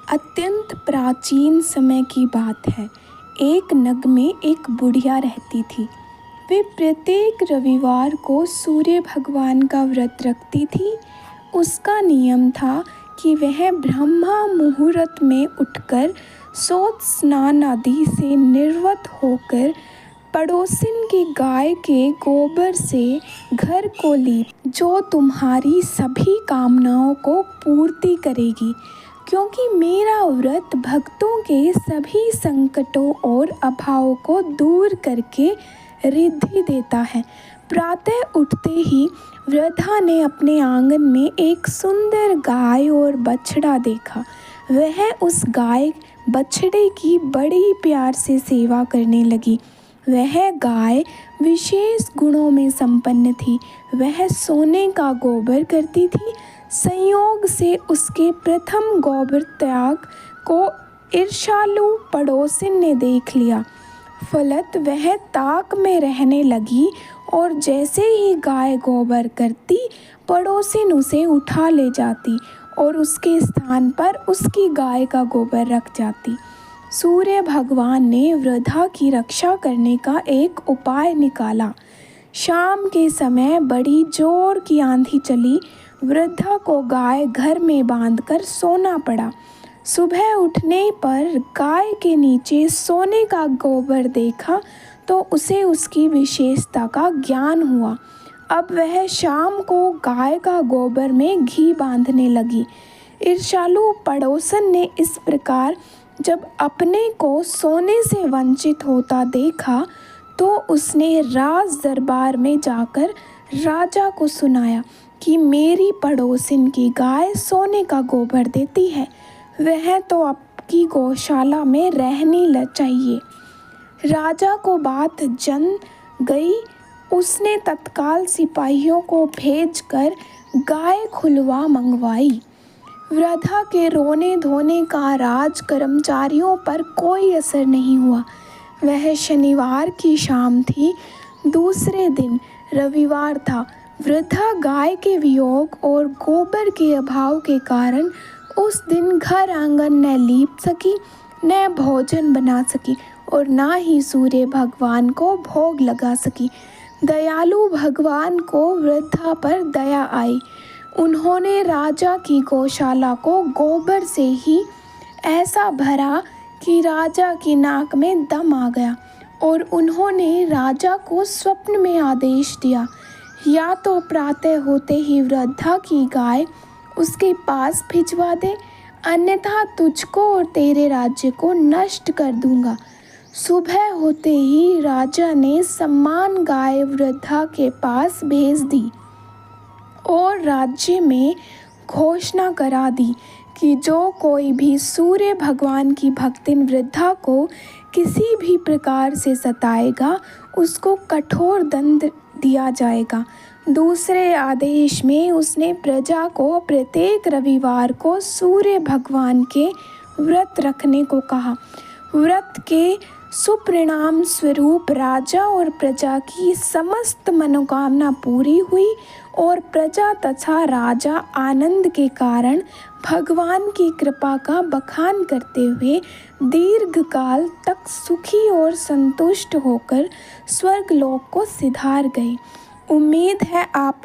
अत्यंत प्राचीन समय की बात है। एक नगर में एक बुढ़िया रहती थी। वे प्रत्येक रविवार को सूर्य भगवान का व्रत रखती थी। उसका नियम था कि वह ब्रह्म मुहूर्त में उठकर शौच स्नान आदि से निर्वृत होकर पड़ोसिन की गाय के गोबर से घर को लीप, जो तुम्हारी सभी कामनाओं को पूर्ति करेगी, क्योंकि मेरा व्रत भक्तों के सभी संकटों और अभावों को दूर करके रिद्धि देता है। प्रातः उठते ही वृद्धा ने अपने आंगन में एक सुंदर गाय और बछड़ा देखा। वह उस गाय बछड़े की बड़ी प्यार से सेवा करने लगी। वह गाय विशेष गुणों में संपन्न थी। वह सोने का गोबर करती थी। संयोग से उसके प्रथम गोबर त्याग को ईर्ष्यालु पड़ोसिन ने देख लिया। फलत वह ताक में रहने लगी और जैसे ही गाय गोबर करती, पड़ोसिन उसे उठा ले जाती और उसके स्थान पर उसकी गाय का गोबर रख जाती। सूर्य भगवान ने वृद्धा की रक्षा करने का एक उपाय निकाला। शाम के समय बड़ी जोर की आंधी चली। वृद्धा को गाय घर में बांधकर सोना पड़ा। सुबह उठने पर गाय के नीचे सोने का गोबर देखा तो उसे उसकी विशेषता का ज्ञान हुआ। अब वह शाम को गाय का गोबर में घी बांधने लगी। ईर्ष्यालु पड़ोसन ने इस प्रकार जब अपने को सोने से वंचित होता देखा तो उसने राज दरबार में जाकर राजा को सुनाया कि मेरी पड़ोसिन की गाय सोने का गोबर देती है, वह तो आपकी गौशाला में रहनी चाहिए। राजा को बात जन गई। उसने तत्काल सिपाहियों को भेजकर गाय खुलवा मंगवाई। वृद्धा के रोने धोने का राज कर्मचारियों पर कोई असर नहीं हुआ। वह शनिवार की शाम थी। दूसरे दिन रविवार था। वृद्धा गाय के वियोग और गोबर के अभाव के कारण उस दिन घर आंगन न लीप सकी, न भोजन बना सकी और ना ही सूर्य भगवान को भोग लगा सकी। दयालु भगवान को वृद्धा पर दया आई। उन्होंने राजा की गौशाला को गोबर से ही ऐसा भरा कि राजा की नाक में दम आ गया और उन्होंने राजा को स्वप्न में आदेश दिया, या तो प्रातः होते ही वृद्धा की गाय उसके पास भिजवा दे, अन्यथा तुझको और तेरे राज्य को नष्ट कर दूंगा। सुबह होते ही राजा ने सम्मान गाय वृद्धा के पास भेज दी और राज्य में घोषणा करा दी कि जो कोई भी सूर्य भगवान की भक्तिन वृद्धा को किसी भी प्रकार से सताएगा, उसको कठोर दंड दिया जाएगा। दूसरे आदेश में उसने प्रजा को प्रत्येक रविवार को सूर्य भगवान के व्रत रखने को कहा। व्रत के सुपरिणाम स्वरूप राजा और प्रजा की समस्त मनोकामना पूरी हुई और प्रजा तथा राजा आनंद के कारण भगवान की कृपा का बखान करते हुए दीर्घकाल तक सुखी और संतुष्ट होकर स्वर्गलोक को सिधार गए। उम्मीद है आप